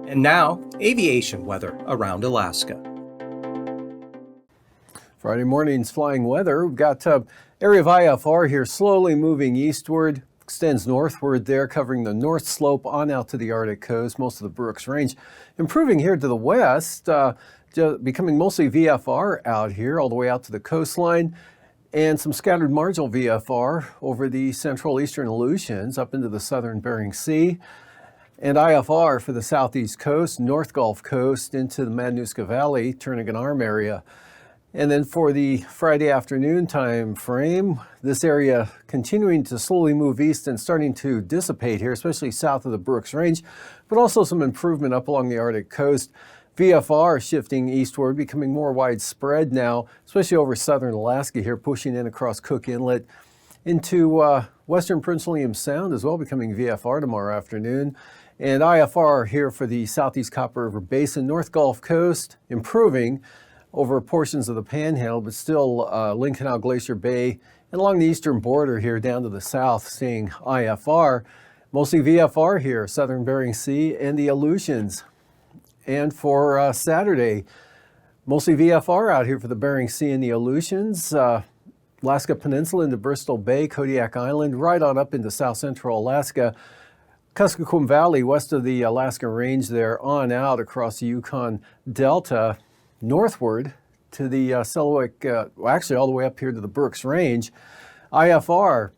And now, aviation weather around Alaska. Friday morning's flying weather. We've got area of IFR here slowly moving eastward, extends northward there, covering the north slope on out to the Arctic coast, most of the Brooks Range. Improving here to the west, becoming mostly VFR out here, all the way out to the coastline, and some scattered marginal VFR over the central eastern Aleutians up into the southern Bering Sea. And IFR for the southeast coast, North Gulf Coast, into the Madanuska Valley, Turnagain Arm area. And then for the Friday afternoon time frame, this area continuing to slowly move east and starting to dissipate here, especially south of the Brooks Range, but also some improvement up along the Arctic coast. VFR shifting eastward, becoming more widespread now, especially over southern Alaska here, pushing in across Cook Inlet into western Prince William Sound as well, becoming VFR tomorrow afternoon. And IFR here for the southeast Copper River Basin, North Gulf Coast, improving over portions of the Panhandle, but still Lynn Canal Glacier Bay and along the eastern border here down to the south, seeing IFR. Mostly VFR here, southern Bering Sea and the Aleutians. And for Saturday, mostly VFR out here for the Bering Sea and the Aleutians. Alaska Peninsula into Bristol Bay, Kodiak Island, right on up into south central Alaska. Kuskokwim Valley, west of the Alaska Range there, on out across the Yukon Delta, northward to the Selawik, actually all the way up here to the Brooks Range. IFR, a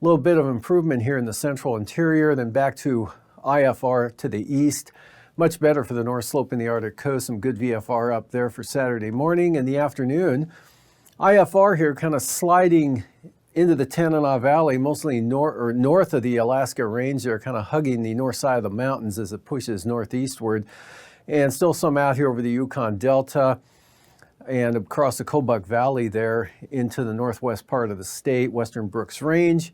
little bit of improvement here in the central interior, then back to IFR to the east. Much better for the North Slope and the Arctic coast, some good VFR up there for Saturday morning and the afternoon. IFR here kind of sliding into the Tanana Valley, mostly north of the Alaska Range. They're kind of hugging the north side of the mountains as it pushes northeastward. And still some out here over the Yukon Delta and across the Kobuk Valley there into the northwest part of the state, western Brooks Range,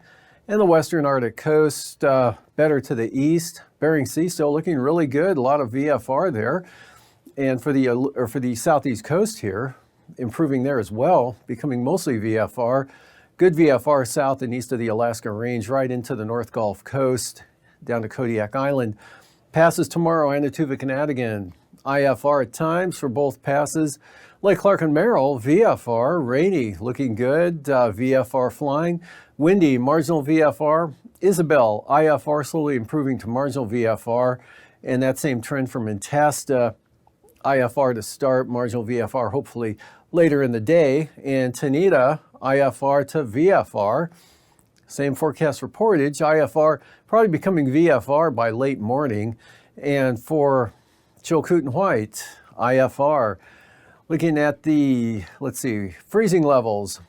and the western Arctic coast, better to the east. Bering Sea still looking really good, a lot of VFR there. And for the southeast coast here, improving there as well, becoming mostly VFR. Good VFR south and east of the Alaska Range, right into the North Gulf Coast, down to Kodiak Island. Passes tomorrow, Anatuvik and Adigan. IFR at times for both passes. Lake Clark and Merrill, VFR, rainy, looking good, VFR flying. Windy, marginal VFR. Isabel, IFR slowly improving to marginal VFR. And that same trend from Antasta, IFR to start, marginal VFR hopefully later in the day. And Tanita, IFR to VFR. Same forecast for Portage, IFR probably becoming VFR by late morning. And for Chilkoot and White, IFR, looking at the, freezing levels,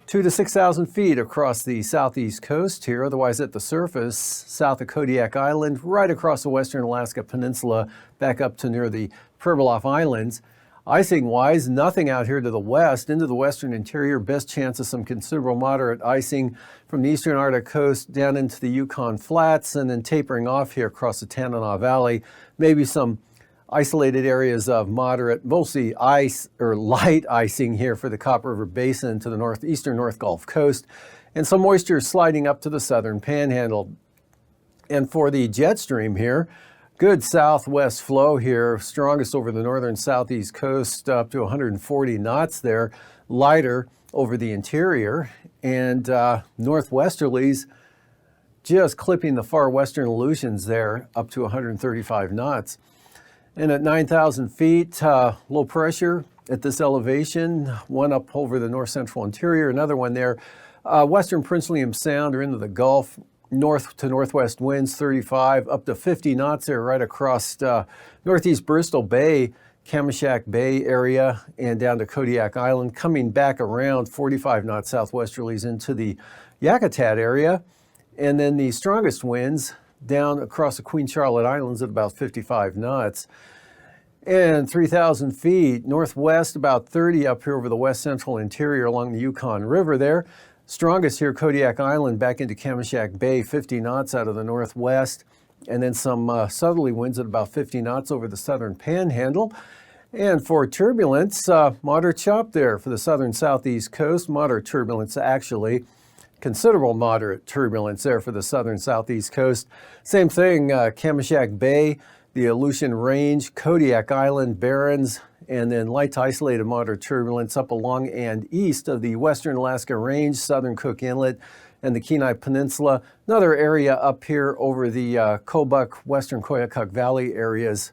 2,000 to 6,000 feet across the southeast coast here, otherwise at the surface, south of Kodiak Island, right across the western Alaska Peninsula, back up to near the Pribilof Islands. Icing-wise, nothing out here to the west, into the western interior, best chance of some considerable moderate icing from the eastern Arctic coast down into the Yukon Flats, and then tapering off here across the Tanana Valley. Maybe some isolated areas of moderate, mostly ice or light icing here for the Copper River Basin to the northeastern North Gulf Coast, and some moisture sliding up to the southern Panhandle. And for the jet stream here, good southwest flow here, strongest over the northern southeast coast up to 140 knots there, lighter over the interior, and northwesterlies just clipping the far western Aleutians there up to 135 knots. And at 9,000 feet, low pressure at this elevation, one up over the north central interior, another one there, western Prince William Sound or into the Gulf. North to northwest winds 35 up to 50 knots there right across northeast Bristol Bay, Kamishak Bay area and down to Kodiak Island, coming back around 45 knot southwesterlies into the Yakutat area. And then the strongest winds down across the Queen Charlotte Islands at about 55 knots. And 3,000 feet northwest, about 30 up here over the west central interior along the Yukon River there. Strongest here, Kodiak Island back into Kamishak Bay, 50 knots out of the northwest. And then some southerly winds at about 50 knots over the southern Panhandle. And for turbulence, moderate chop there for the southern southeast coast. Moderate turbulence, actually. Considerable moderate turbulence there for the southern southeast coast. Same thing, Kamishak Bay, the Aleutian Range, Kodiak Island, Barrens, and then light to isolated moderate turbulence up along and east of the western Alaska Range, southern Cook Inlet, and the Kenai Peninsula. Another area up here over the Kobuk, western Koyukuk Valley areas